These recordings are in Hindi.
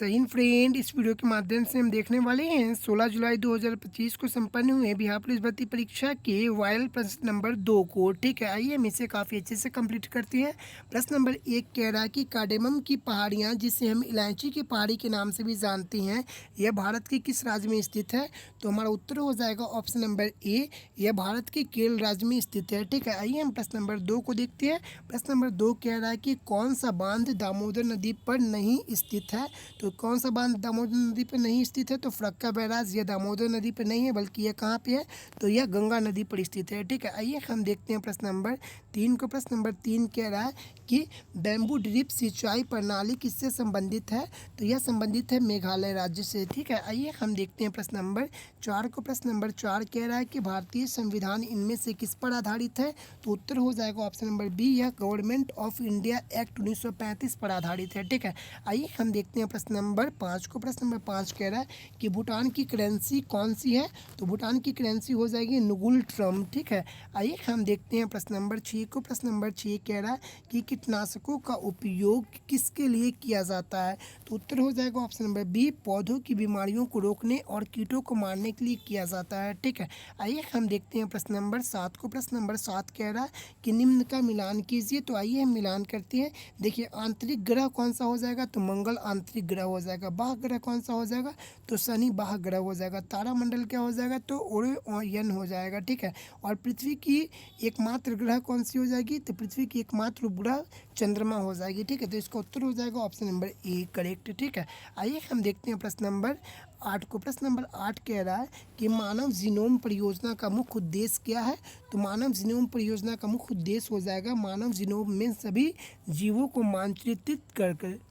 सही फ्रेंड, इस वीडियो के माध्यम से हम देखने वाले हैं 16 जुलाई 2025 को संपन्न हुए बिहार पुलिस भर्ती परीक्षा के वायरल प्रश्न नंबर 2 को। ठीक है, आइए हम इसे काफ़ी अच्छे से कंप्लीट करते हैं। प्रश्न नंबर 1 कह रहा है कि कार्डेमम की पहाड़ियाँ, जिसे हम इलायची की पहाड़ी के नाम से भी जानते हैं, यह भारत के किस राज्य में स्थित है? तो हमारा उत्तर हो जाएगा ऑप्शन नंबर ए, यह भारत के केरल राज्य में स्थित है। ठीक है, आइए हम प्रश्न नंबर 2 को देखते हैं। प्रश्न नंबर 2 कह रहा है कि कौन सा बांध दामोदर नदी पर नहीं स्थित है? तो कौन सा बांध दामोदर नदी पर नहीं स्थित है? तो फरक्का बैराज यह दामोदर नदी पर नहीं है, बल्कि यह कहाँ पे है? तो यह गंगा नदी पर स्थित है। ठीक है, आइए हम देखते हैं प्रश्न नंबर 3 को। प्रश्न नंबर 3 कह रहा है कि बैम्बू ड्रिप सिंचाई प्रणाली किससे संबंधित है? तो यह संबंधित है मेघालय राज्य से। ठीक है, आइए हम देखते हैं प्रश्न नंबर 4 को। प्रश्न नंबर 4 कह रहा है कि भारतीय संविधान इनमें से किस पर आधारित है? तो उत्तर हो जाएगा ऑप्शन नंबर बी, यह गवर्नमेंट ऑफ इंडिया एक्ट 1935 पर आधारित है। ठीक है, आइए हम देखते हैं प्रश्न नंबर 5 को। प्रश्न नंबर 5 कह रहा है कि भूटान की करेंसी कौन सी है? तो भूटान की करेंसी हो जाएगी नुगुल ट्रम। ठीक है, आइए हम देखते हैं प्रश्न नंबर 6 को। प्रश्न नंबर 6 कह रहा है कि कीटनाशकों का उपयोग किसके लिए किया जाता है? तो उत्तर हो जाएगा ऑप्शन नंबर बी, पौधों की बीमारियों को रोकने और कीटों को मारने के लिए किया जाता है। ठीक है, आइए हम देखते हैं प्रश्न नंबर 7 को। प्रश्न नंबर 7 कह रहा है कि निम्न का मिलान कीजिए। तो आइए हम मिलान करते हैं। देखिए, आंतरिक ग्रह कौन सा हो जाएगा? तो मंगल आंतरिक ग्रह हो जाएगा। बाह्य ग्रह कौन सा हो जाएगा? तो शनि बाह्य ग्रह हो जाएगा। तारामंडल क्या हो जाएगा? तो ओरियन हो जाएगा। ठीक है, और पृथ्वी की एकमात्र ग्रह कौन सी हो जाएगी? तो पृथ्वी की एकमात्र उपग्रह चंद्रमा हो जाएगी। ठीक है, तो इसका उत्तर हो जाएगा ऑप्शन नंबर ए, करेक्ट। ठीक है, आइए हम देखते हैं प्रश्न नंबर 8 को। प्रश्न नंबर 8 कह रहा है कि मानव जीनोम परियोजना का मुख्य उद्देश्य क्या है? तो मानव जीनोम परियोजना का मुख्य उद्देश्य हो जाएगा मानव जीनोम में सभी जीवों को मानचित्रित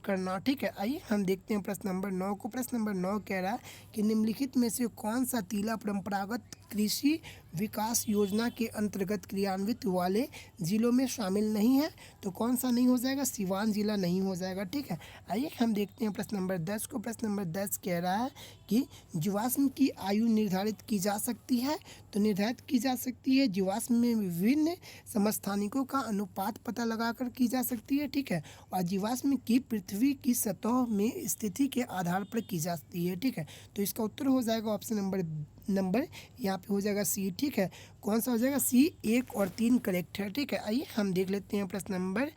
करना। ठीक है, आइए हम देखते हैं प्रश्न नंबर 9 को। प्रश्न नंबर 9 कह रहा है कि निम्नलिखित में से कौन सा टीला परंपरागत कृषि विकास योजना के अंतर्गत क्रियान्वित वाले जिलों में शामिल नहीं है? तो कौन सा नहीं हो जाएगा? सिवान जिला नहीं हो जाएगा। ठीक है, आइए हम देखते हैं प्रश्न नंबर 10 को। प्रश्न नंबर 10 कह रहा है कि जीवाश्म की आयु निर्धारित की जा सकती है? तो निर्धारित की जा सकती है। जीवाश्म में विभिन्न समस्थानिकों का अनुपात पता लगाकर की जा सकती है। ठीक है, और जीवाश्म की पृथ्वी की सतह में स्थिति के आधार पर की जाती है। ठीक है, तो इसका उत्तर हो जाएगा ऑप्शन नंबर यहाँ पे हो जाएगा सी। ठीक है, कौन सा हो जाएगा? सी 1 और 3 करेक्ट है। ठीक है, आइए हम देख लेते हैं प्रश्न नंबर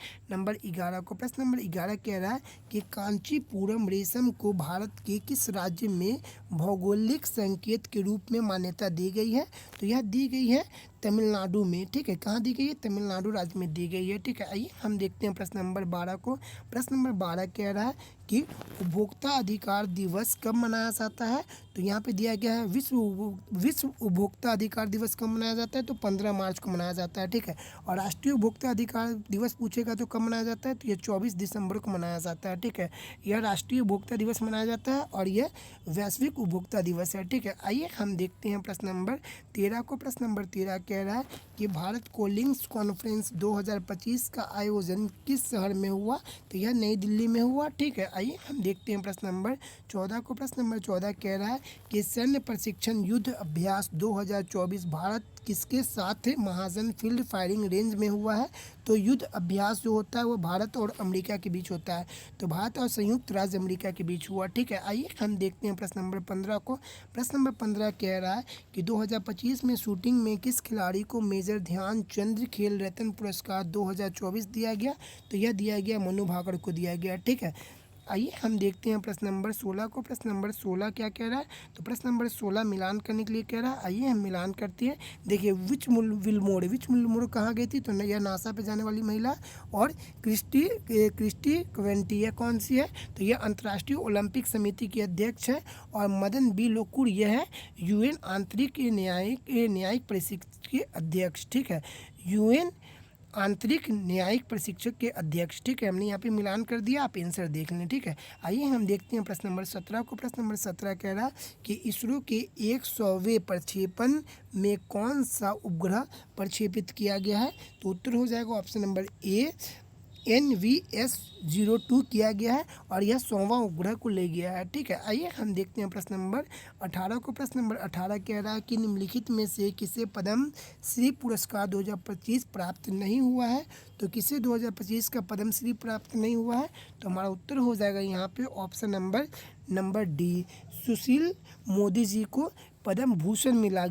11 को। प्रश्न नंबर 11 कह रहा है कि कांचीपुरम रेशम को भारत के किस राज्य में भौगोलिक संकेत के रूप में मान्यता दी गई है? तो यह दी गई है तमिलनाडु में। ठीक है, कहाँ दी गई है? तमिलनाडु राज्य में दी गई है। ठीक है, आइए हम देखते हैं प्रश्न नंबर 12 को। प्रश्न नंबर 12 कह रहा है कि उपभोक्ता अधिकार दिवस कब मनाया जाता है? तो यहाँ पे दिया गया है विश्व उपभोक्ता अधिकार दिवस कब मनाया जाता है? तो 15 मार्च को मनाया जाता है। ठीक है, और राष्ट्रीय उपभोक्ता अधिकार दिवस पूछेगा तो कब मनाया जाता है? तो ये 24 दिसंबर को मनाया जाता है। ठीक है, यह राष्ट्रीय उपभोक्ता दिवस मनाया जाता है और यह वैश्विक उपभोक्ता दिवस है। ठीक है, आइए हम देखते हैं प्रश्न नंबर 13 को। प्रश्न नंबर 13 कह रहा है कि भारत कोलिंग्स कॉन्फ्रेंस 2025 का आयोजन किस शहर में हुआ? तो यह नई दिल्ली में हुआ। ठीक है, आइए हम देखते हैं प्रश्न नंबर 14 को। प्रश्न नंबर 14 कह रहा है कि सैन्य प्रशिक्षण युद्ध अभ्यास 2024 भारत किसके साथ महाजन फील्ड फायरिंग रेंज में हुआ है? तो युद्ध अभ्यास जो होता है वो भारत और अमेरिका के बीच होता है। तो भारत और संयुक्त राज्य अमेरिका के बीच हुआ। ठीक है, आइए हम देखते हैं प्रश्न नंबर 15 को। प्रश्न नंबर 15 कह रहा है कि 2025 में शूटिंग में किस खिलाड़ी को मेजर ध्यानचंद खेल रत्न पुरस्कार 2024 दिया गया? तो यह दिया गया मनु भाकर को दिया गया। ठीक है, आइए हम देखते हैं प्रश्न नंबर 16 को। प्रश्न नंबर 16 क्या कह रहा है? तो प्रश्न नंबर 16 मिलान करने के लिए कह रहा है। आइए हम मिलान करते हैं। देखिए, विच विल्मोर कहाँ गई थी? तो यह नासा पे जाने वाली महिला। और क्रिस्टी क्वेंटी यह कौन सी है? तो यह अंतर्राष्ट्रीय ओलंपिक समिति की अध्यक्ष है। और मदन बी लोकुर यह है यूएन आंतरिक न्यायिक प्रशिक्षक के अध्यक्ष। ठीक है, यूएन आंतरिक न्यायिक प्रशिक्षक के अध्यक्ष। ठीक है, हमने यहाँ पे मिलान कर दिया, आप आंसर देख लें। ठीक है, आइए हम देखते हैं प्रश्न नंबर 17 को। प्रश्न नंबर 17 कह रहा कि इसरो के 100वें प्रक्षेपण में कौन सा उपग्रह प्रक्षेपित किया गया है? तो उत्तर हो जाएगा ऑप्शन नंबर ए, NVS-02 किया गया है और यह 100वां उपग्रह को ले गया है। ठीक है, आइए हम देखते हैं प्रश्न नंबर 18 को। प्रश्न नंबर 18 कह रहा है कि निम्नलिखित में से किसे पद्म श्री पुरस्कार 2025 प्राप्त नहीं हुआ है। तो किसे 2025 का पद्म श्री प्राप्त नहीं हुआ है, तो हमारा उत्तर हो जाएगा यहाँ पे option number D, Sushil Modi ji को पद्म भूषण मिला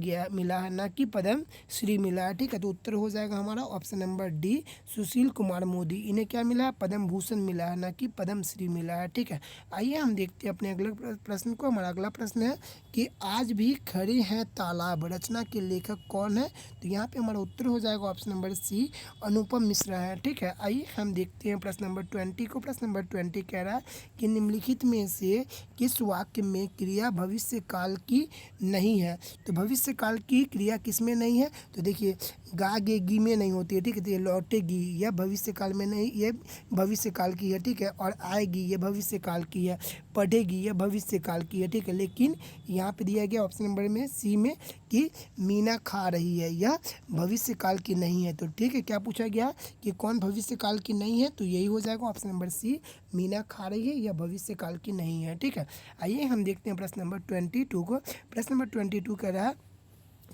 है, ना कि पद्म श्री मिला है। ठीक है, तो उत्तर हो जाएगा हमारा option number D, Sushil Kumar Modi, इन्हें क्या मिला है, पद्म भूषण मिला है, ना कि पद्म श्री मिला है। ठीक है, आइए हम देखते हैं अपने अगले प्रश्न को। हमारा अगला प्रश्न है कि आज भी खड़े हैं तालाब रचना के लेखक कौन है। तो यहाँ पे हमारा उत्तर हो जाएगा ऑप्शन नंबर सी, अनुपम मिश्रा है। ठीक है, आइए हम देखते हैं प्रश्न नंबर 20 को। प्रश्न नंबर 20 कह रहा है कि निम्नलिखित में से किस वाक्य में क्रिया भविष्य काल की नहीं है। तो भविष्य काल की क्रिया किस में नहीं है, तो देखिए गागेगी में नहीं होती है। ठीक है, तो ये लौटेगी यह भविष्य काल में नहीं, ये भविष्य काल की है। ठीक है, और आएगी ये भविष्य काल की है, पढ़ेगी यह भविष्य काल की है। ठीक है, लेकिन यहाँ पे दिया गया ऑप्शन नंबर में सी में कि मीना खा रही है, यह भविष्य काल की नहीं है। तो ठीक है, क्या पूछा गया कि कौन भविष्य काल की नहीं है, तो यही हो जाएगा ऑप्शन नंबर सी, मीना खा रही है, यह भविष्य काल की नहीं है। ठीक है, आइए हम देखते हैं प्रश्न नंबर 22 को। प्रश्न नंबर 22 कह रहा है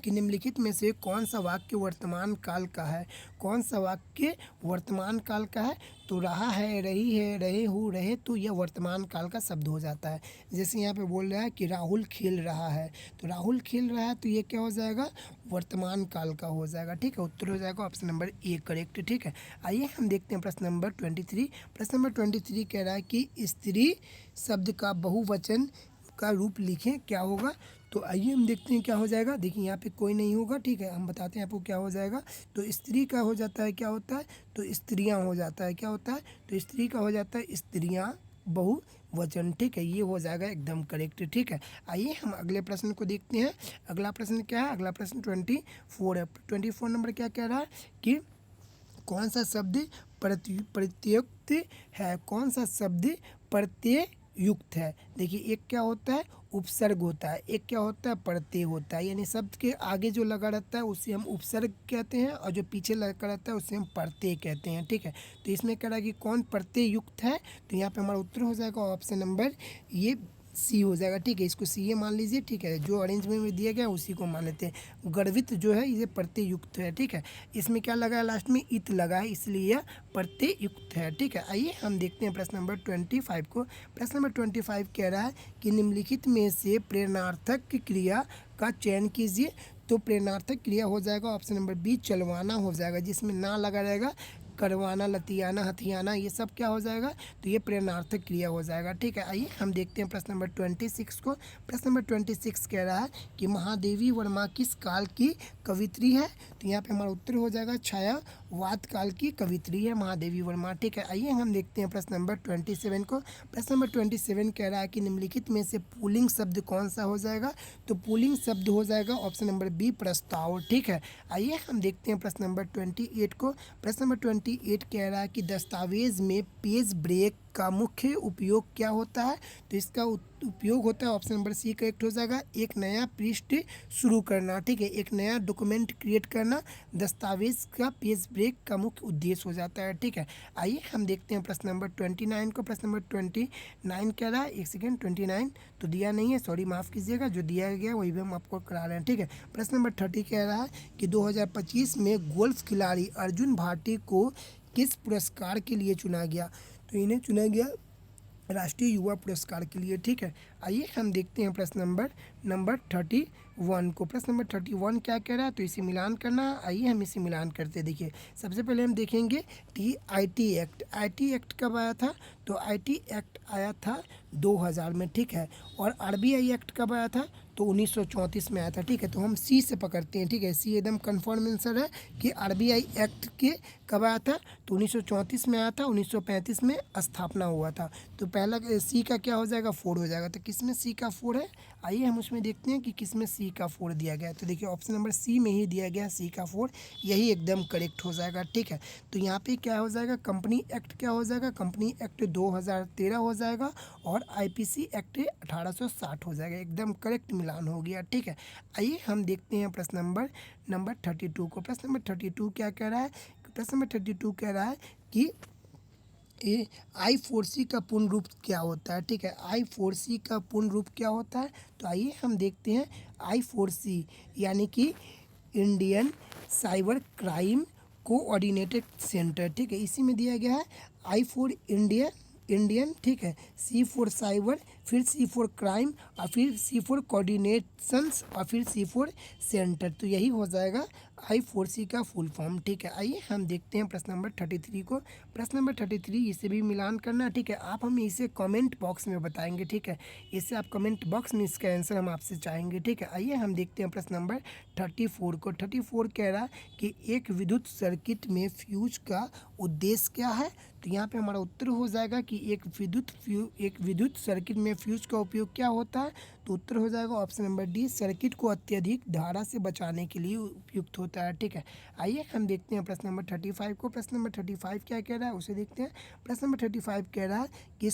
कि निम्नलिखित में से कौन सा वाक्य वर्तमान काल का है। कौन सा वाक्य वर्तमान काल का है, तो रहा है, रही है, रहे हो, रहे, तो यह वर्तमान काल का शब्द हो जाता है। जैसे यहाँ पे बोल रहा है कि राहुल खेल रहा है, तो राहुल खेल रहा है, तो ये क्या हो जाएगा, वर्तमान काल का हो जाएगा। ठीक है, उत्तर हो जाएगा ऑप्शन नंबर ए करेक्ट। ठीक है, आइए हम देखते हैं प्रश्न नंबर 23। प्रश्न नंबर 23 कह रहा है कि स्त्री शब्द का बहुवचन का रूप लिखें, क्या होगा। तो आइए हम देखते हैं क्या हो जाएगा। देखिए यहाँ पे कोई नहीं होगा। ठीक है, हम बताते हैं आपको क्या हो जाएगा। तो स्त्री का हो जाता है, क्या होता है, तो स्त्रियाँ हो जाता है, क्या होता है, तो स्त्री का हो जाता है स्त्रियाँ बहुवचन। ठीक है, ये हो जाएगा एकदम करेक्ट। ठीक है, आइए हम अगले प्रश्न को देखते हैं। अगला प्रश्न क्या है, अगला प्रश्न 24 है। 24 नंबर क्या कह रहा है कि कौन सा शब्द प्रत्युक्त है। कौन सा शब्द प्रत्ययुक्त है। देखिए एक क्या होता है, उपसर्ग होता है, एक क्या होता है, प्रत्यय होता है। यानी शब्द के आगे जो लगा रहता है उसे हम उपसर्ग कहते हैं, और जो पीछे लगा रहता है उसे हम प्रत्यय कहते हैं। ठीक है, तो इसमें कह रहा है कि कौन प्रत्यय युक्त है, तो यहाँ पे हमारा उत्तर हो जाएगा ऑप्शन नंबर ये सी हो जाएगा। ठीक है, इसको सी ए मान लीजिए। ठीक है, जो अरेंजमेंट में दिया गया उसी को मान लेते हैं। गर्वित जो है ये प्रत्यय युक्त है। ठीक है, इसमें क्या लगा है, लास्ट में इत लगा है, इसलिए यह प्रत्यय युक्त है। ठीक है, आइए हम देखते हैं प्रश्न नंबर 25 को। प्रश्न नंबर 25 कह रहा है कि निम्नलिखित में से प्रेरणार्थक क्रिया का चयन कीजिए। तो प्रेरणार्थक क्रिया हो जाएगा ऑप्शन नंबर बी, चलवाना हो जाएगा, जिसमें ना लगा रहेगा, करवाना, लतियाना, हथियाना, ये सब क्या हो जाएगा, तो ये प्रेरणार्थक क्रिया हो जाएगा। ठीक है, आइए हम देखते हैं प्रश्न नंबर 26 को। प्रश्न नंबर 26 कह रहा है कि महादेवी वर्मा किस काल की कवित्री है। तो यहाँ पे हमारा उत्तर हो जाएगा छायावाद काल की कवित्री है महादेवी वर्मा। ठीक है, आइए हम देखते हैं प्रश्न नंबर 27 को। प्रश्न नंबर 27 कह रहा है कि निम्नलिखित में से पुल्लिंग शब्द कौन सा हो जाएगा। तो पुल्लिंग शब्द हो जाएगा ऑप्शन नंबर बी, प्रस्ताव। ठीक है, आइए हम देखते हैं प्रश्न नंबर 28 को। प्रश्न नंबर 28 कह रहा है कि दस्तावेज में पेज ब्रेक का मुख्य उपयोग क्या होता है। तो इसका उपयोग होता है ऑप्शन नंबर सी करेक्ट हो जाएगा, एक नया पृष्ठ शुरू करना। ठीक है, एक नया डॉक्यूमेंट क्रिएट करना दस्तावेज का पेज ब्रेक का मुख्य उद्देश्य हो जाता है। ठीक है, आइए हम देखते हैं प्रश्न नंबर 29 को। प्रश्न नंबर 29 कह रहा है, एक सेकेंड, 29 तो दिया नहीं है, सॉरी माफ़ कीजिएगा, जो दिया गया वही भी हम आपको करा रहे हैं। ठीक है, प्रश्न नंबर 30 कह रहा है कि 2025 में गोल्फ खिलाड़ी अर्जुन भाटी को किस पुरस्कार के लिए चुना गया। तो इन्हें चुना गया राष्ट्रीय युवा पुरस्कार के लिए। ठीक है, आइए हम देखते हैं प्रश्न नंबर 31 को। प्रश्न नंबर 31 क्या कह रहा है, तो इसे मिलान करना। आइए हम इसे मिलान करते हैं। देखिए सबसे पहले हम देखेंगे कि आईटी एक्ट कब आया था। तो आईटी एक्ट आया था 2000 में। ठीक है, और आरबीआई एक्ट कब आया था, तो 1934 में आया था। ठीक है, तो हम सी से पकड़ते हैं। ठीक है, सी एकदम कन्फर्म आंसर है कि आरबीआई एक्ट के कब आया था, तो 1934 में आया था, 1935 में स्थापना हुआ था। तो पहला सी का क्या हो जाएगा, 4 हो जाएगा। तो किस में सी का 4 है, आइए हम उसमें देखते हैं कि किस में सी का 4 दिया गया है। तो देखिए ऑप्शन नंबर सी में ही दिया गया सी का 4, यही एकदम करेक्ट हो जाएगा। ठीक है, तो यहाँ पे क्या हो जाएगा, कंपनी एक्ट क्या हो जाएगा, कंपनी एक्ट 2013 हो जाएगा, और आईपीसी एक्ट 1860 हो जाएगा। एकदम करेक्ट मिलान हो गया। ठीक है, आइए हम देखते हैं प्रश्न नंबर 32 को। प्रश्न नंबर 32 क्या कह रहा है, प्रश्न नंबर 32 कह रहा है कि ये I4C का पूर्ण रूप क्या होता है, ठीक है। I4C का पूर्ण रूप क्या होता है, तो आइए हम देखते हैं। I4C यानी कि Indian cyber crime coordinated centre, ठीक है। इसी में दिया गया है इंडियन, ठीक है। C4 साइबर, फिर C4 क्राइम, और फिर C4 कोऑर्डिनेशंस, और फिर C4 सेंटर। तो यही हो जाएगा I4C का फुल फॉर्म, ठीक है। आइए हम देखते हैं प्रश्न नंबर 33 को। प्रश्न नंबर 33 इसे भी मिलान करना, ठीक है। आप हमें इसे कमेंट बॉक्स में बताएंगे, ठीक है। इसे आप कमेंट बॉक्स में इसका आंसर हम आपसे चाहेंगे, ठीक है। आइए हम देखते हैं प्रश्न नंबर 34 को। 34 कह रहा है कि एक विद्युत सर्किट में फ्यूज का उद्देश्य क्या है। तो यहाँ पे हमारा उत्तर हो जाएगा कि एक विद्युत सर्किट में फ्यूज का उपयोग क्या होता है। तो उत्तर हो जाएगा ऑप्शन नंबर डी, सर्किट को अत्यधिक धारा से बचाने के लिए उपयुक्त होता है, ठीक है। आइए हम देखते हैं प्रश्न नंबर 35 को। प्रश्न नंबर 35 क्या कह रहा है उसे देखते हैं। प्रश्न नंबर 35 कह रहा है कि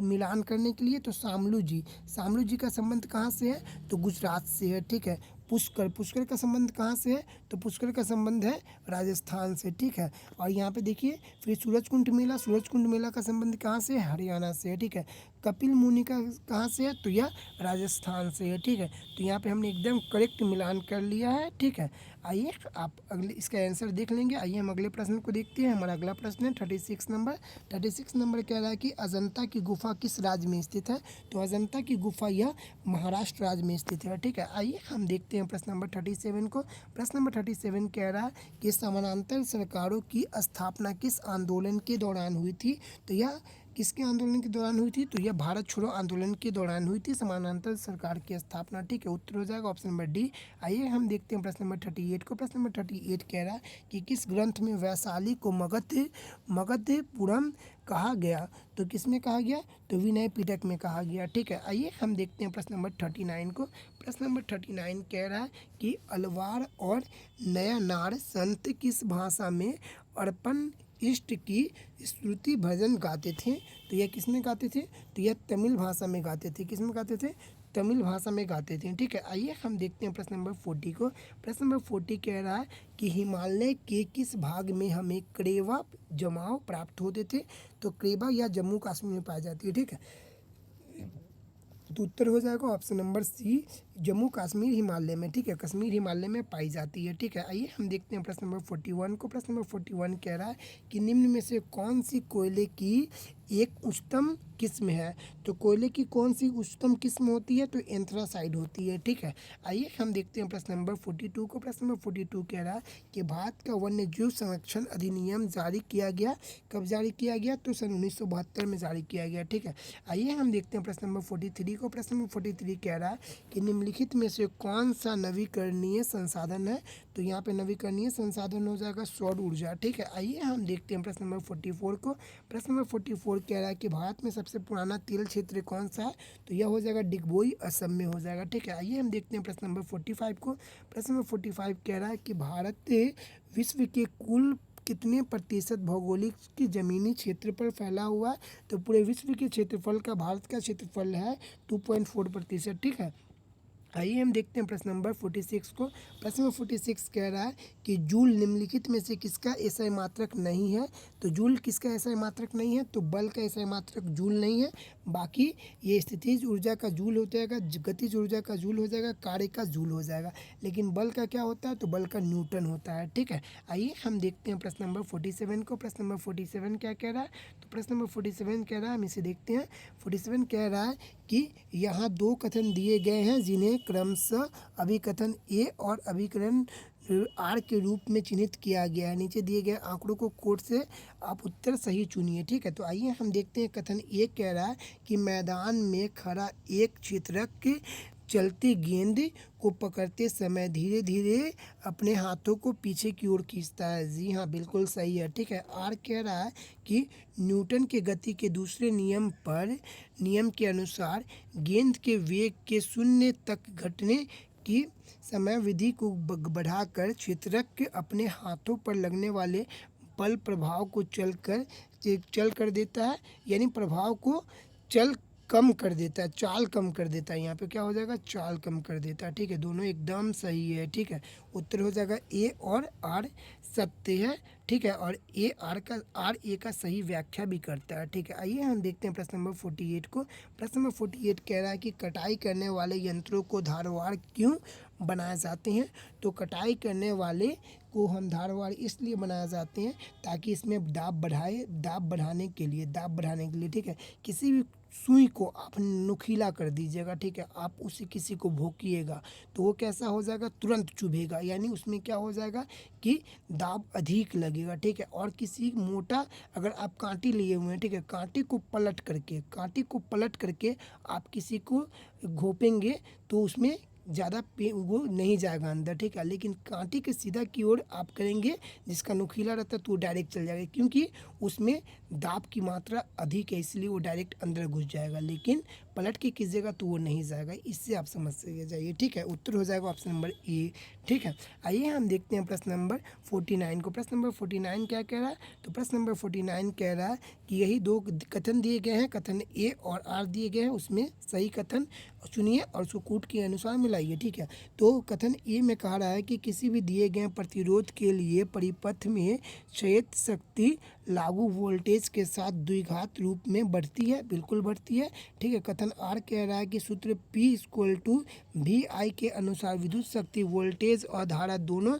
मिलान करने के लिए, तो शामलू जी का संबंध कहाँ से है, तो गुजरात से है, ठीक है। पुष्कर का संबंध कहाँ से है, तो पुष्कर का संबंध है राजस्थान से, ठीक है। और यहाँ पे देखिए फिर सूरजकुंड मेला का संबंध कहाँ से है, हरियाणा से है, ठीक है। कपिल मुनि का कहाँ से है, तो यह राजस्थान से है, ठीक है। तो यहाँ पे हमने एकदम करेक्ट मिलान कर लिया है, ठीक है। आइए आप अगले इसका आंसर देख लेंगे। आइए हम अगले प्रश्न को देखते हैं। हमारा अगला प्रश्न है 36 नंबर। 36 नंबर कह रहा है कि अजंता की गुफा किस राज्य में स्थित है। तो अजंता की गुफा यह महाराष्ट्र राज्य में स्थित है, ठीक है। आइए हम देखते हैं प्रश्न नंबर 37 को। प्रश्न नंबर 37 कह रहा है कि समानांतर सरकारों की स्थापना किस आंदोलन के दौरान हुई थी। तो यह किसके आंदोलन के दौरान हुई थी, तो यह भारत छोड़ो आंदोलन के दौरान हुई थी समानांतर सरकार की स्थापना, ठीक है। उत्तर हो जाएगा ऑप्शन नंबर डी। आइए हम देखते हैं प्रश्न नंबर 38 को। प्रश्न नंबर 38 कह रहा है कि किस ग्रंथ में वैशाली को मगधपुरम कहा गया। तो किस में कहा गया, तो विनय पिटक में कहा गया, ठीक है। आइए हम देखते हैं प्रश्न नंबर 39 को। प्रश्न नंबर 39 कह रहा है कि अलवार और नयनार संत किस भाषा में अर्पण इष्ट की स्तुति भजन गाते थे। तो यह किस में गाते थे, तो यह तमिल भाषा में गाते थे। किस में गाते थे, तमिल भाषा में गाते थे, ठीक है। आइए हम देखते हैं प्रश्न नंबर 40 को। प्रश्न नंबर 40 कह रहा है कि हिमालय के किस भाग में हमें क्रेवा जमाव प्राप्त होते थे। तो क्रेवा या जम्मू कश्मीर में पाई जाती है, ठीक है। तो उत्तर हो जाएगा option number C, Jammu Kashmir Himalaya में, ठीक है। कश्मीर हिमालय में पाई जाती है, ठीक है। आइए हम देखते हैं प्रश्न नंबर 41 को। प्रश्न नंबर 41 कह रहा है कि निम्न में से कौन सी कोयले की एक उच्चतम किस्म है। तो कोयले की कौन सी उच्चतम किस्म होती है, तो एंथ्रासाइड होती है, ठीक है। आइए हम देखते हैं प्रश्न नंबर 42 को। प्रश्न नंबर 42 कह रहा है कि भारत का वन्य जीव संरक्षण अधिनियम जारी किया गया, कब जारी किया गया, तो सन 1972 में जारी किया गया, ठीक है। आइए हम देखते हैं प्रश्न नंबर 43 को। प्रश्न नंबर 43 कह रहा है कि निम्नलिखित में से कौन सा नवीकरणीय संसाधन है। तो यहाँ पे नवीकरणीय संसाधन हो जाएगा सौर ऊर्जा, ठीक है। आइए हम देखते हैं प्रश्न नंबर 44 को। प्रश्न नंबर 44 कह रहा है कि भारत में सबसे पुराना तेल क्षेत्र कौन सा है। तो यह हो जाएगा डिगबोई, असम में हो जाएगा, ठीक है। आइए हम देखते हैं प्रश्न नंबर 45 को। प्रश्न नंबर 45 कह रहा है कि भारत विश्व के कुल कितने प्रतिशत भौगोलिक की ज़मीनी क्षेत्र पर फैला हुआ है। तो पूरे विश्व के क्षेत्रफल का भारत का क्षेत्रफल है 2.4%, ठीक है। आइए हम देखते हैं प्रश्न नंबर 46 को। प्रश्न नंबर 46 कह रहा है कि जूल निम्नलिखित में से किसका एसआई मात्रक नहीं है। तो जूल किसका एसआई मात्रक नहीं है, तो बल का एसआई मात्रक जूल नहीं है। बाकी ये स्थितिज ऊर्जा का जूल हो जाएगा, गतिज ऊर्जा का जूल हो जाएगा, कार्य का जूल हो जाएगा। लेकिन बल का क्या होता है, तो बल का न्यूटन होता है, ठीक है। आइए हम देखते हैं प्रश्न नंबर 47 को। प्रश्न नंबर 47 क्या कह रहा है, तो प्रश्न नंबर 47 कह रहा है, हम इसे देखते हैं। 47 कह रहा है कि यहाँ दो कथन दिए गए हैं जिन्हें क्रमशः अभिकथन ए और अभिकरण आर के रूप में चिन्हित किया गया है। नीचे दिए गए आंकड़ों को कोड से आप उत्तर सही चुनिए, ठीक है। तो आइए हम देखते हैं। कथन ए कह रहा है कि मैदान में खड़ा एक चित्रक चलती गेंद को पकड़ते समय धीरे धीरे अपने हाथों को पीछे की ओर खींचता है। जी हाँ, बिल्कुल सही है, ठीक है। आर कह रहा है कि न्यूटन के गति के दूसरे नियम के अनुसार गेंद के वेग के शून्य तक घटने की समय विधि को बढ़ाकर चित्रक अपने हाथों पर लगने वाले बल प्रभाव को चल कर देता है, यानी प्रभाव को चाल कम कर देता है। यहाँ पे क्या हो जाएगा, चाल कम कर देता है, ठीक है। दोनों एकदम सही है, ठीक है। उत्तर हो जाएगा ए और आर सत्य है, ठीक है, और आर ए का सही व्याख्या भी करता है। ठीक है, आइए हम देखते हैं प्रश्न नंबर 48 को। प्रश्न नंबर 48 कह रहा है कि कटाई करने वाले यंत्रों को धारवाड़ क्यों बनाए जाते हैं। तो कटाई करने वाले को हम धारवाड़ इसलिए बनाए जाते हैं ताकि इसमें दाब बढ़ाने के लिए, ठीक है। किसी भी सुई को आप नुकीला कर दीजिएगा, ठीक है, आप उसे किसी को भोंकिएगा तो वो कैसा हो जाएगा, तुरंत चुभेगा, यानी उसमें क्या हो जाएगा कि दाब अधिक लगेगा, ठीक है। और किसी मोटा, अगर आप कांटी लिए हुए हैं, ठीक है, कांटे को पलट करके आप किसी को घोपेंगे तो उसमें ज़्यादा वो नहीं जाएगा अंदर, ठीक है। लेकिन कांटे के सीधा की ओर आप करेंगे जिसका नुकीला रहता है तो वो डायरेक्ट चल जाएगा, क्योंकि उसमें दाब की मात्रा अधिक है, इसलिए वो डायरेक्ट अंदर घुस जाएगा। लेकिन पलट के कीजिएगा तो वो नहीं जाएगा। इससे आप समझ जाइए, ठीक है। उत्तर हो जाएगा ऑप्शन नंबर ए, ठीक है। आइए हम देखते हैं प्रश्न नंबर 49 को। प्रश्न नंबर 49 क्या कह रहा है। तो प्रश्न नंबर 49 कह रहा है कि यही दो कथन दिए गए हैं, कथन ए और आर दिए गए हैं, उसमें सही कथन चुनिए और उसको कूट के अनुसार मिलाइए, ठीक है। तो कथन ए में कहा रहा है कि किसी भी दिए गए प्रतिरोध के लिए परिपथ में क्षयित शक्ति लागू वोल्टेज के साथ द्विघात रूप में बढ़ती है, बिल्कुल बढ़ती है, ठीक है। कथन आर कह रहा है कि सूत्र P = VI के अनुसार विद्युत शक्ति वोल्टेज और धारा दोनों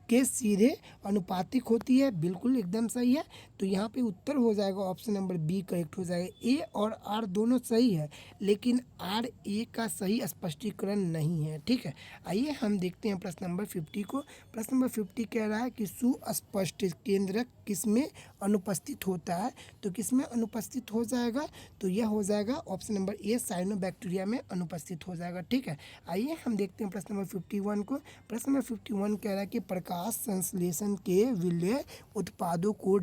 के सीधे अनुपातिक होती है, बिल्कुल एकदम सही है। तो यहाँ पे उत्तर हो जाएगा ऑप्शन नंबर बी करेक्ट हो जाएगा। ए और आर दोनों सही है, लेकिन आर ए का सही स्पष्टीकरण नहीं है, ठीक है। आइए हम देखते हैं प्रश्न नंबर 50 को। प्रश्न नंबर 50 कह रहा है कि सुस्पष्ट केंद्रक किसमें अनुपस्थित होता है। तो किसमें अनुपस्थित हो जाएगा, तो यह हो जाएगा ऑप्शन नंबर ए साइनोबैक्टीरिया में अनुपस्थित हो जाएगा, ठीक है। आइए हम देखते हैं प्रश्न नंबर 51 को। प्रश्न नंबर 51 कह रहा है कि प्रकाश संश्लेषण के विलेय उत्पादों को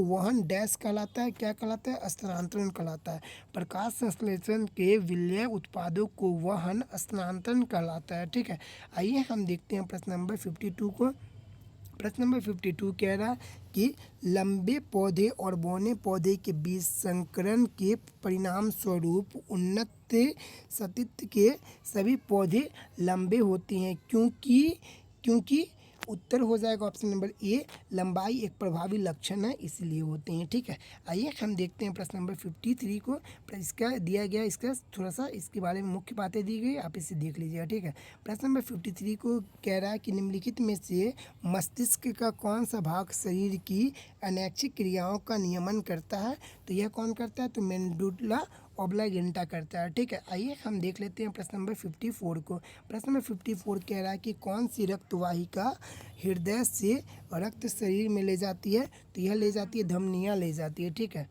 वहन डैश कहलाता है, क्या कहलाता है, स्थानांतरण कहलाता है। प्रकाश संश्लेषण के विलेय उत्पादों को वहन स्थानांतरण कहलाता है, ठीक है। आइए हम देखते हैं प्रश्न नंबर 52 को। प्रश्न नंबर 52 कह रहा है कि लंबे पौधे और बौने पौधे के बीच संकरण के परिणाम स्वरूप उन्नत सतत के सभी पौधे लंबे होते हैं, क्योंकि उत्तर हो जाएगा ऑप्शन नंबर ए, लंबाई एक प्रभावी लक्षण है इसलिए होते हैं, ठीक है। आइए हम देखते हैं प्रश्न नंबर 53 को। इसका दिया गया, इसका थोड़ा सा इसके बारे में मुख्य बातें दी गई, आप इसे देख लीजिएगा, ठीक है। प्रश्न नंबर 53 को कह रहा है कि निम्नलिखित में से मस्तिष्क का कौन सा भाग शरीर की अनैच्छिक क्रियाओं का नियमन करता है। तो यह कौन करता है, तो मेडुल्ला ऑब्लिगेंटा करता है, ठीक है। आइए हम देख लेते हैं प्रश्न नंबर 54 को। प्रश्न नंबर 54 कह रहा है कि कौन सी रक्त वाहिका हृदय से रक्त शरीर में ले जाती है। तो यह ले जाती है, धमनियाँ ले जाती है, ठीक है।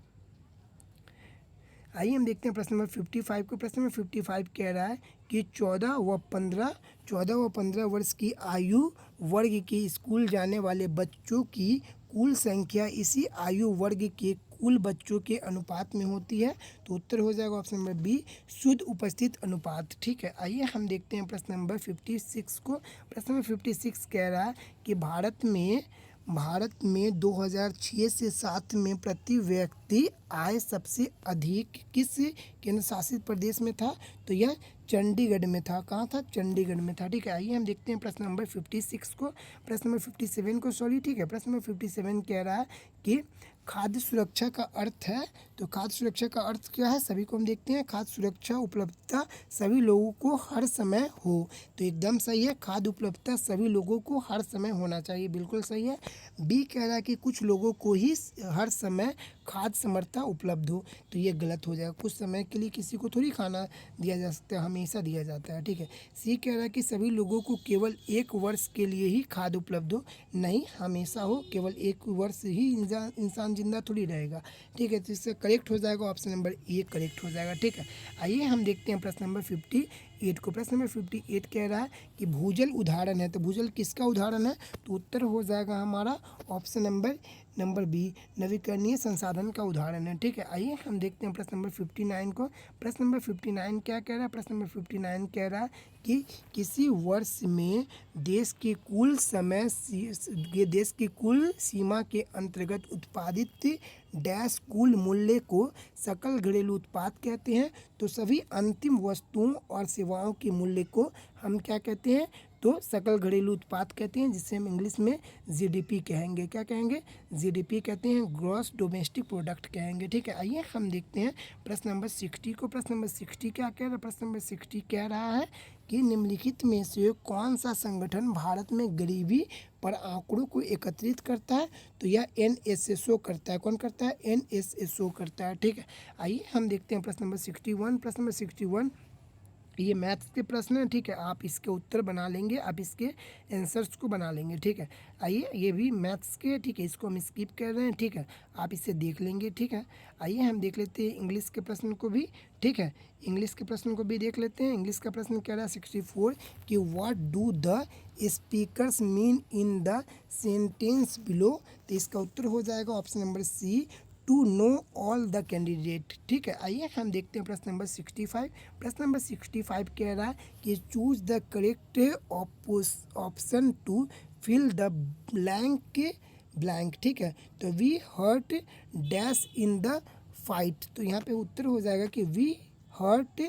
आइए हम देखते हैं प्रश्न नंबर 55 को। प्रश्न नंबर 55 कह रहा है कि 14 व 15 वर्ष की आयु वर्ग के स्कूल जाने वाले बच्चों की कुल संख्या इसी आयु वर्ग के कुल बच्चों के अनुपात में होती है। तो उत्तर हो जाएगा ऑप्शन नंबर बी, शुद्ध उपस्थित अनुपात, ठीक है। आइए हम देखते हैं प्रश्न नंबर 56 को। प्रश्न नंबर 56 कह रहा है कि भारत में 2006 से 7 में प्रति व्यक्ति आय सबसे अधिक किस केंद्र शासित प्रदेश में था। तो यह चंडीगढ़ में था। कहाँ था, चंडीगढ़ में था, ठीक है। आइए हम देखते हैं प्रश्न नंबर 56 को। प्रश्न नंबर 57 को सॉरी, ठीक है। प्रश्न नंबर 57 कह रहा है कि खाद्य सुरक्षा का अर्थ है। तो खाद्य सुरक्षा का अर्थ क्या है, सभी को हम देखते हैं। खाद्य सुरक्षा उपलब्धता सभी लोगों को हर समय हो। तो एकदम सही है, खाद्य उपलब्धता सभी लोगों को हर समय होना चाहिए, बिल्कुल सही है। बी कह रहा है कि कुछ लोगों को ही हर समय खाद्य समर्था उपलब्ध हो। तो ये गलत हो जाएगा, कुछ समय के लिए किसी को थोड़ी खाना दिया जा सकता है, हमेशा दिया जाता है, ठीक है। सी कह रहा है कि सभी लोगों को केवल 1 वर्ष के लिए ही खाद्य उपलब्ध हो, नहीं हमेशा हो, केवल 1 वर्ष ही इंसान जिंदा थोड़ी रहेगा, ठीक है। तो इससे करेक्ट हो जाएगा ऑप्शन नंबर ए करेक्ट हो जाएगा, ठीक है। आइए हम देखते हैं प्रश्न नंबर 58 को। प्रश्न नंबर 58 कह रहा है कि भूजल उदाहरण है। तो भूजल किसका उदाहरण है, तो उत्तर हो जाएगा हमारा ऑप्शन नंबर बी, नवीकरणीय संसाधन का उदाहरण है, ठीक है। आइए हम देखते हैं प्रश्न नंबर 59 को। प्रश्न नंबर 59 क्या कह रहा है, प्रश्न नंबर 59 कह रहा है कि किसी वर्ष में देश की कुल सीमा के अंतर्गत उत्पादित डैश कुल मूल्य को सकल घरेलू उत्पाद कहते हैं। तो सभी अंतिम वस्तुओं और सेवाओं के मूल्य को हम क्या कहते हैं, तो सकल घरेलू उत्पाद कहते हैं, जिसे हम इंग्लिश में जीडीपी कहेंगे। क्या कहेंगे? जीडीपी कहते हैं, ग्रॉस डोमेस्टिक प्रोडक्ट कहेंगे। ठीक है, आइए हम देखते हैं प्रश्न नंबर 60 को। प्रश्न नंबर 60 क्या कह रहा है? प्रश्न नंबर 60 कह रहा है कि निम्नलिखित में से कौन सा संगठन भारत में गरीबी पर आंकड़ों को एकत्रित करता है? तो यह एनएसएसओ करता है। कौन करता है? एनएसएसओ करता है। ठीक है, आइए हम देखते हैं प्रश्न नंबर 61। प्रश्न नंबर 61 ये मैथ्स के प्रश्न हैं। ठीक है, आप इसके उत्तर बना लेंगे, आप इसके आंसर्स को बना लेंगे। ठीक है, आइए ये भी मैथ्स के, ठीक है, इसको हम स्किप कर रहे हैं। ठीक है, आप इसे देख लेंगे। ठीक है, आइए हम देख लेते हैं इंग्लिश के प्रश्न को भी। ठीक है, इंग्लिश के प्रश्न को भी देख लेते हैं। इंग्लिश का प्रश्न कह रहा है 64 कि what do the speakers mean in the sentence below. तो इसका उत्तर हो जाएगा option number C, to know all the candidate. ठीक है, आइए हम देखते हैं प्रश्न नंबर 65। प्रश्न नंबर 65 कह रहा है कि choose the correct option to fill the blank. ठीक है, तो we hurt dash in the fight. तो यहाँ पे उत्तर हो जाएगा कि we hurt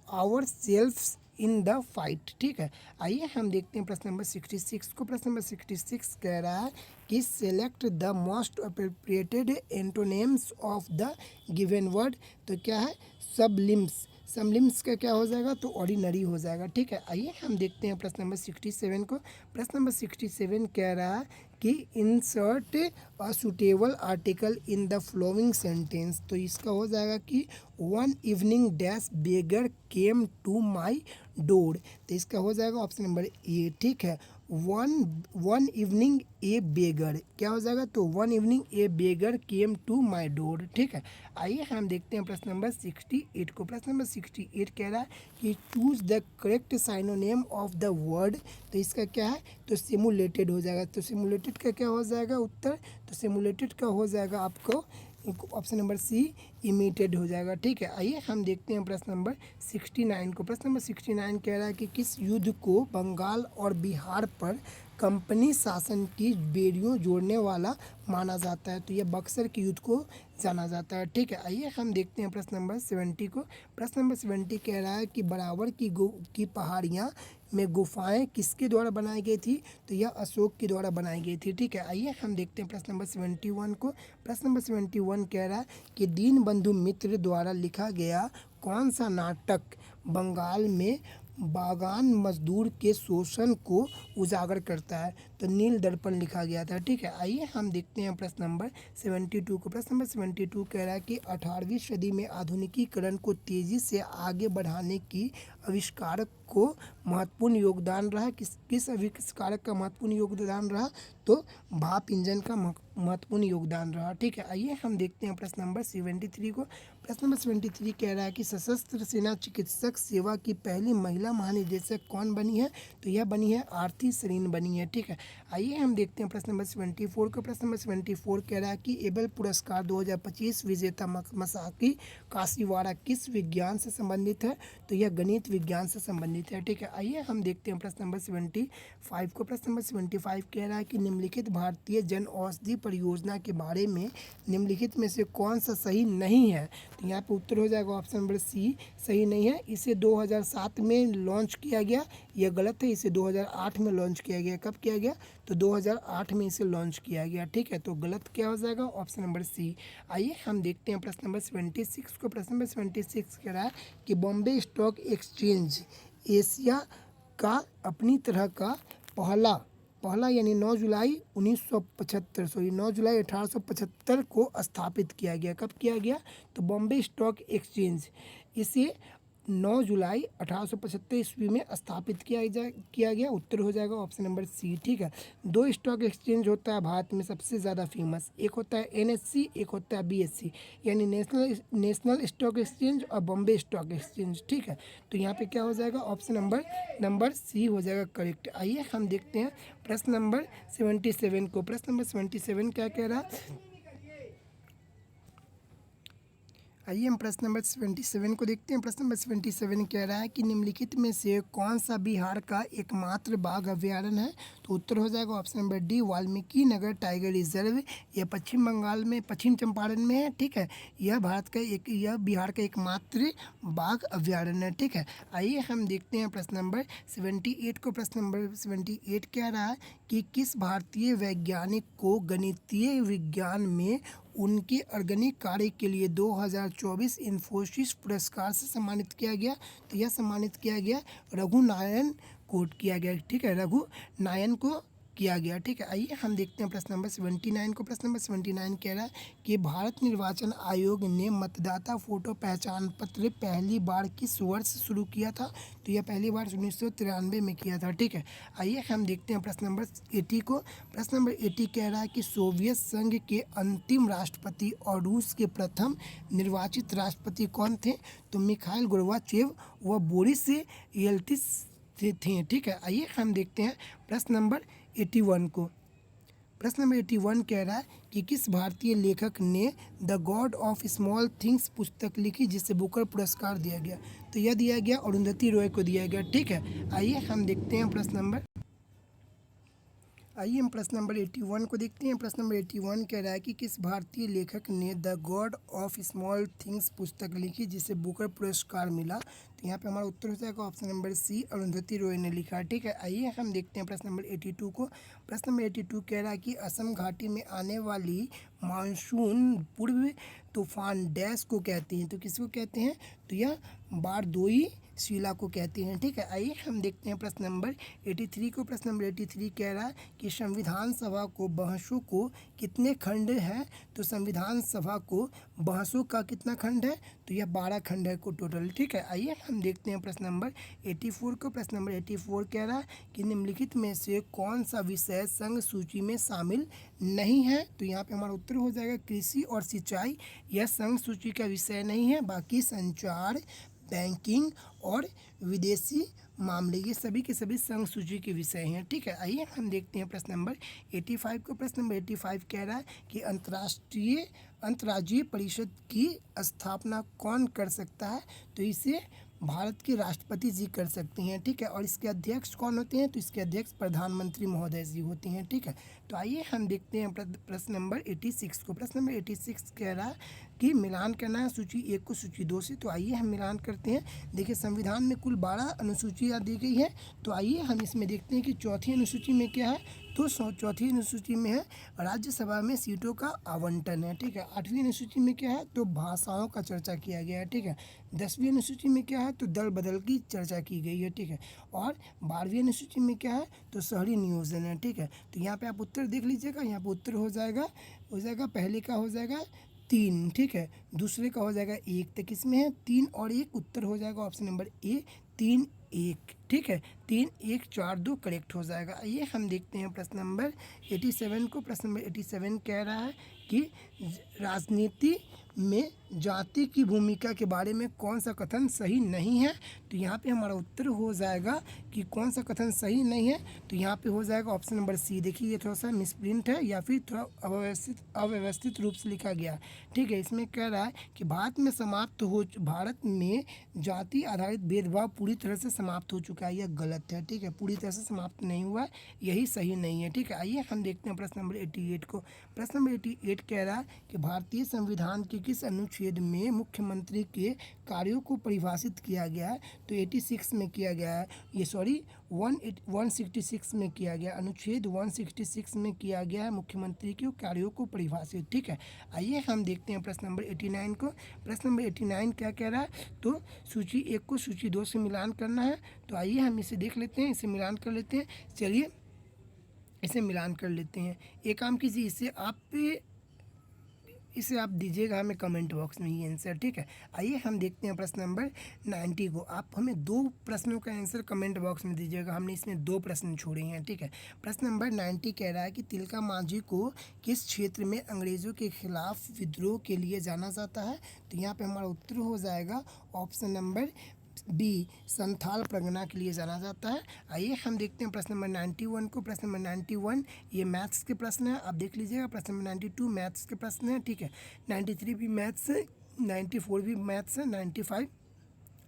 our selfs in the fight. ठीक है, आइए हम देखते हैं प्रश्न नंबर 66 को। प्रश्न नंबर 66 कह रहा है कि select the most appropriated antonyms of the given word. तो क्या है? सबलिम्स। सबलिम्स का क्या हो जाएगा? तो ऑर्डिनरी हो जाएगा। ठीक है, आइए हम देखते हैं प्रश्न नंबर 67 को। प्रश्न नंबर 67 कह रहा है कि insert a suitable article in the following sentence. तो इसका हो जाएगा कि one evening dash beggar came to my door. तो इसका हो जाएगा ऑप्शन नंबर ए। ठीक है, वन इवनिंग ए बेगर क्या हो जाएगा? तो one evening a beggar came to my door. ठीक है, आइए हम देखते हैं प्रश्न नंबर 68 को। प्रश्न नंबर 68 कह रहा है कि choose the correct synonym of the word. तो इसका क्या है? तो सिमुलेटेड हो जाएगा। तो सिमुलेटेड का क्या हो जाएगा उत्तर? तो सिमुलेटेड का हो जाएगा आपको ऑप्शन नंबर सी, इमिटेड हो जाएगा। ठीक है, आइए हम देखते हैं प्रश्न नंबर 69 को। प्रश्न नंबर 69 कह रहा है कि किस युद्ध को बंगाल और बिहार पर कंपनी शासन की बेड़ियों जोड़ने वाला माना जाता है? तो यह बक्सर के युद्ध को जाना जाता है। ठीक है, आइए हम देखते हैं प्रश्न नंबर 70 को। प्रश्न नंबर 70 कह रहा है कि बराबर की पहाड़ियाँ में गुफाएं किसके द्वारा बनाई गई थी? तो यह अशोक के द्वारा बनाई गई थी। ठीक है, आइए हम देखते हैं प्रश्न नंबर 71 को। प्रश्न नंबर 71 कह रहा है कि दीनबंधु मित्र द्वारा लिखा गया कौन सा नाटक बंगाल में बागान मजदूर के शोषण को उजागर करता है? तो नील दर्पण लिखा गया था। ठीक है, आइए हम देखते हैं प्रश्न नंबर 72 को। प्रश्न नंबर 72 कह रहा है कि 18वीं सदी में आधुनिकीकरण को तेजी से आगे बढ़ाने की आविष्कारक को महत्वपूर्ण योगदान रहा। किस आविष्कारक का महत्वपूर्ण योगदान रहा? तो भाप इंजन का महत्वपूर्ण योगदान रहा। ठीक है, आइए हम देखते हैं प्रश्न नंबर 73 को। प्रश्न नंबर 73 कह रहा है कि सशस्त्र सेना चिकित्सक सेवा की पहली महिला महानिदेशक कौन बनी है? तो यह बनी है आरती सरीन बनी है। ठीक है, आइए हम देखते हैं प्रश्न नंबर 74 को। प्रश्न नंबर 74 कह रहा है कि एबल पुरस्कार 2025 विजेता मसाकी काशीवाड़ा किस विज्ञान से संबंधित है? तो यह गणित विज्ञान से संबंधित है। ठीक है, आइए हम देखते हैं प्रश्न नंबर 75 को। प्रश्न नंबर 75 कह रहा है कि निम्नलिखित भारतीय जन औषधि परियोजना के बारे में निम्नलिखित में से कौन सा सही नहीं है? तो यहाँ पे उत्तर हो जाएगा ऑप्शन नंबर सी, सही नहीं है। इसे 2007 में लॉन्च किया गया, यह गलत है। इसे 2008 में लॉन्च किया गया। कब किया गया? तो 2008 में इसे लॉन्च किया गया। ठीक है, तो गलत क्या हो जाएगा? Option number C. आइए हम देखते हैं प्रश्न नंबर 76 को। प्रश्न नंबर 76 कह रहा है कि बॉम्बे स्टॉक एक्सचेंज एशिया का अपनी तरह का पहला यानी 9 जुलाई 1875 को स्थापित किया गया। कब किया गया? तो बॉम्बे स्टॉक एक्सचेंज इसे 9 जुलाई 1875 ईस्वी में स्थापित किया गया। उत्तर हो जाएगा ऑप्शन नंबर सी। ठीक है, 2 स्टॉक एक्सचेंज होता है भारत में सबसे ज़्यादा फेमस, एक होता है एनएससी, एक होता है बीएससी, यानी नेशनल स्टॉक एक्सचेंज और बॉम्बे स्टॉक एक्सचेंज। ठीक है, तो यहाँ पे क्या हो जाएगा? ऑप्शन नंबर सी हो जाएगा करेक्ट। आइए हम देखते हैं प्रश्न नंबर 77 को। प्रश्न नंबर 77 क्या कह रहा है? आइए हम प्रश्न नंबर 77 को देखते हैं। प्रश्न नंबर 77 कह रहा है कि निम्नलिखित में से कौन सा बिहार का एकमात्र बाघ अभ्यारण्य है? तो उत्तर हो जाएगा option number D, Valmiki Nagar tiger reserve. यह पश्चिम बंगाल में, पश्चिम चंपारण में है, ठीक है। यह बिहार का एकमात्र बाघ अभ्यारण्य है, ठीक है। आइए हम देखते हैं प्रश्न नंबर 78 को। प्रश्न नंबर 78 कह रहा है कि किस भारतीय वैज्ञानिक को गणितीय विज्ञान में उनके अग्रणी कार्य के लिए 2024 इन्फोसिस पुरस्कार से सम्मानित किया गया? तो यह सम्मानित किया गया रघुनायन को किया गया, ठीक है, रघुनायन को किया गया, ठीक है। आइए हम देखते हैं प्रश्न नंबर 79 को। प्रश्न नंबर 79 कह रहा है कि भारत निर्वाचन आयोग ने मतदाता फोटो पहचान पत्र पहली बार किस वर्ष शुरू किया था? तो यह पहली बार 1993 में किया था, ठीक है। आइए हम देखते हैं प्रश्न नंबर 80 को। प्रश्न नंबर 80 कह रहा है कि सोवियत संघ के अंतिम राष्ट्रपति और रूस के प्रथम निर्वाचित राष्ट्रपति कौन थे? तो मिखाइल गोर्बाचेव व बोरिस येल्त्सिन थे, ठीक है। आइए हम देखते हैं प्रश्न नंबर 81 को। प्रश्न नंबर 81 कह रहा है कि किस भारतीय लेखक ने the God of small things पुस्तक लिखी जिसे बुकर पुरस्कार दिया गया? तो यह दिया गया अरुंधति रॉय को दिया गया, ठीक है। आइए हम देखते हैं प्रश्न नंबर 81 को देखते हैं। प्रश्न नंबर 81 कह रहा है कि किस भारतीय लेखक ने the God of small things पुस्तक लिखी जिसे बुकर पुरस्कार मिला? तो यहाँ पे हमारा उत्तर हो जाएगा option number C, Arundhati Roy ने लिखा, ठीक है। आइए हम देखते हैं प्रश्न नंबर 82 को। प्रश्न नंबर 82 कह रहा है कि असम घाटी में आने वाली मानसून पूर्व तूफान डैश को कहते हैं? तो किसको कहते हैं? तो यह बारदोई शीला को कहते हैं, ठीक है। आइए हम देखते हैं प्रश्न नंबर 83 को। प्रश्न नंबर 83 कह रहा है कि संविधान सभा को बहसों को कितने खंड हैं? तो संविधान सभा को बहसों का कितना खंड है? तो यह 12 खंड है को टोटल, ठीक है। आइए हम देखते हैं प्रश्न नंबर 84 को। प्रश्न नंबर 84 कह रहा है कि निम्नलिखित में से कौन सा विषय संघ सूची में शामिल नहीं है? तो यहाँ पे हमारा उत्तर हो जाएगा कृषि और सिंचाई। यह संघ सूची का विषय नहीं है। बाकी संचार, बैंकिंग और विदेशी मामले ये सभी के सभी संघ सूची के विषय हैं, ठीक है। आइए हम देखते हैं प्रश्न नंबर 85 को। प्रश्न नंबर 85 कह रहा है कि अंतर्राज्यीय परिषद की स्थापना कौन कर सकता है? तो इसे भारत के राष्ट्रपति जी कर सकते हैं, ठीक है। और इसके अध्यक्ष कौन होते हैं? तो इसके अध्यक्ष प्रधानमंत्री महोदय जी होते हैं, ठीक है। तो आइए हम देखते हैं प्रश्न नंबर 86 को। प्रश्न नंबर 86 कह रहा है कि मिलान करना है सूची 1 को सूची 2 से। तो आइए हम मिलान करते हैं। देखिए संविधान में कुल 12 अनुसूचियाँ दी गई है। तो आइए हम इसमें देखते हैं कि चौथी अनुसूची में क्या है। तो चौथी अनुसूची में है राज्यसभा में सीटों का आवंटन है, ठीक है। 8वीं अनुसूची में क्या है? तो भाषाओं का चर्चा किया गया है, ठीक है। 10वीं अनुसूची में क्या है? तो दल बदल की चर्चा की गई है, ठीक है। और 12वीं अनुसूची में क्या है? तो शहरी नियोजन है, ठीक है। तो यहाँ पे आप उत्तर देख लीजिएगा। यहाँ पे उत्तर हो जाएगा पहले का हो जाएगा 3, ठीक है। दूसरे का हो जाएगा 1। तो किस में है? 3 और 1। उत्तर हो जाएगा ऑप्शन नंबर ए, 3, 1, ठीक है। 3, 1, 4, 2 करेक्ट हो जाएगा। आइए हम देखते हैं प्रश्न नंबर 87 को। प्रश्न नंबर 87 कह रहा है कि राजनीति में जाति की भूमिका के बारे में कौन सा कथन सही नहीं है? तो यहाँ पे हमारा उत्तर हो जाएगा कि कौन सा कथन सही नहीं है। तो यहाँ पे हो जाएगा ऑप्शन नंबर सी। देखिए ये थोड़ा सा मिसप्रिंट है या फिर थोड़ा अव्यवस्थित रूप से लिखा गया है, ठीक है। इसमें कह रहा है कि भारत में जाति आधारित भेदभाव पूरी तरह से समाप्त हो चुका है। यह गलत है, ठीक है। पूरी तरह से समाप्त नहीं हुआ है, यही सही नहीं है, ठीक है। आइए हम देखते हैं प्रश्न नंबर 88 को। प्रश्न नंबर 88 कह रहा है कि भारतीय संविधान के किस अनुच्छेद में मुख्यमंत्री के कार्यों को परिभाषित किया गया है? तो 86 में किया गया है। 166 में किया गया, अनुच्छेद 166 में किया गया है मुख्यमंत्री के कार्यों को परिभाषित, ठीक है। आइए हम देखते हैं प्रश्न नंबर 89 को। प्रश्न नंबर 89 क्या कह रहा है? तो सूची 1 को सूची 2 से मिलान करना है। तो आइए हम इसे देख लेते हैं, इसे मिलान कर लेते हैं। चलिए इसे मिलान कर लेते हैं। एक काम कीजिए, इसे आप दीजिएगा हमें कमेंट बॉक्स में ही आंसर, ठीक है। आइए हम देखते हैं प्रश्न नंबर 90 को। आप हमें 2 प्रश्नों का आंसर कमेंट बॉक्स में दीजिएगा। हमने इसमें 2 प्रश्न छोड़े हैं, ठीक है। प्रश्न नंबर 90 कह रहा है कि तिलका मांझी को किस क्षेत्र में अंग्रेज़ों के खिलाफ विद्रोह के लिए जाना जाता है? तो यहाँ पर हमारा उत्तर हो जाएगा option number B, Santhal Pargana के लिए जाना जाता है। आइए हम देखते हैं प्रश्न नंबर 91 को। प्रश्न नंबर 91 ये मैथ्स के प्रश्न है, आप देख लीजिएगा। प्रश्न नंबर 92 मैथ्स के प्रश्न है, ठीक है। 93 भी मैथ्स 94 भी मैथ्स है, 95।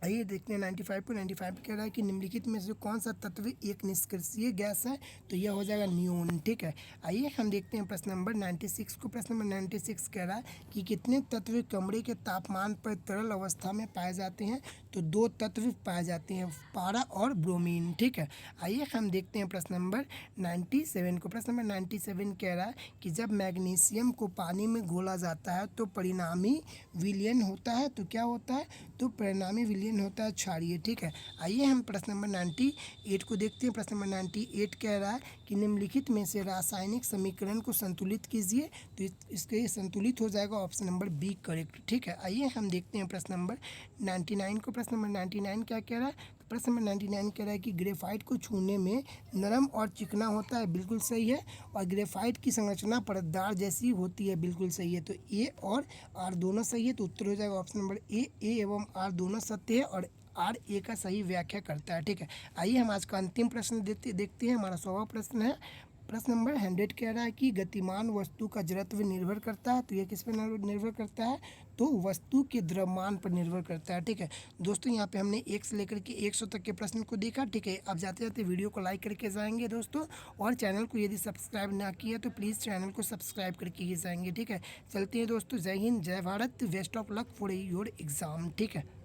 आइए देखते हैं 95 को। 95 कह रहा है कि निम्नलिखित में से कौन सा तत्व एक निष्क्रिय गैस है, तो यह हो जाएगा नियोन। ठीक है, आइए हम देखते हैं प्रश्न नंबर 96 को। प्रश्न नंबर 96 कह रहा है कि कितने तत्व कमरे के तापमान पर तरल अवस्था में पाए जाते हैं, तो 2 तत्व पाए जाते हैं, पारा और ब्रोमीन। ठीक है, आइए हम देखते हैं प्रश्न नंबर 97 को। प्रश्न नंबर 97 कह रहा है कि जब मैग्नीशियम को पानी में घोला जाता है तो परिणामी विलयन होता है, तो क्या होता है, तो परिणामी विलयन होता है क्षारीय। ठीक है, आइए हम प्रश्न नंबर 98 को देखते हैं। प्रश्न नंबर 98 कह रहा है कि निम्नलिखित में से रासायनिक समीकरण को संतुलित कीजिए, तो इसके संतुलित हो जाएगा ऑप्शन नंबर बी करेक्ट। ठीक है, आइए हम देखते हैं प्रश्न नंबर 99 को। प्रश्न नंबर 99 क्या कह रहा है, प्रश्न नंबर 99 कह रहा है कि ग्रेफाइट को छूने में नरम और चिकना होता है, बिल्कुल सही है, और ग्रेफाइट की संरचना परतदार जैसी होती है, बिल्कुल सही है। तो ए और आर दोनों सही है, तो उत्तर हो जाएगा ऑप्शन नंबर ए एवं आर दोनों सत्य है और आर ए का सही व्याख्या करता है। ठीक है, आइए हम आज का अंतिम प्रश्न देखते हैं। हमारा 100वां प्रश्न है। प्रश्न नंबर 100 कह रहा है कि गतिमान वस्तु का जड़त्व निर्भर करता है, तो यह किस पर निर्भर करता है, तो वस्तु के द्रव्यमान पर निर्भर करता है। ठीक है दोस्तों, यहाँ पे हमने 1 से लेकर के 100 तक के प्रश्न को देखा। ठीक है, अब जाते जाते वीडियो को लाइक करके जाएंगे दोस्तों, और चैनल को यदि सब्सक्राइब ना किया तो प्लीज़ चैनल को सब्सक्राइब करके ही जाएंगे। ठीक है, चलते हैं दोस्तों, जय हिंद, जय Bharat, best of luck for your exam. ठीक है।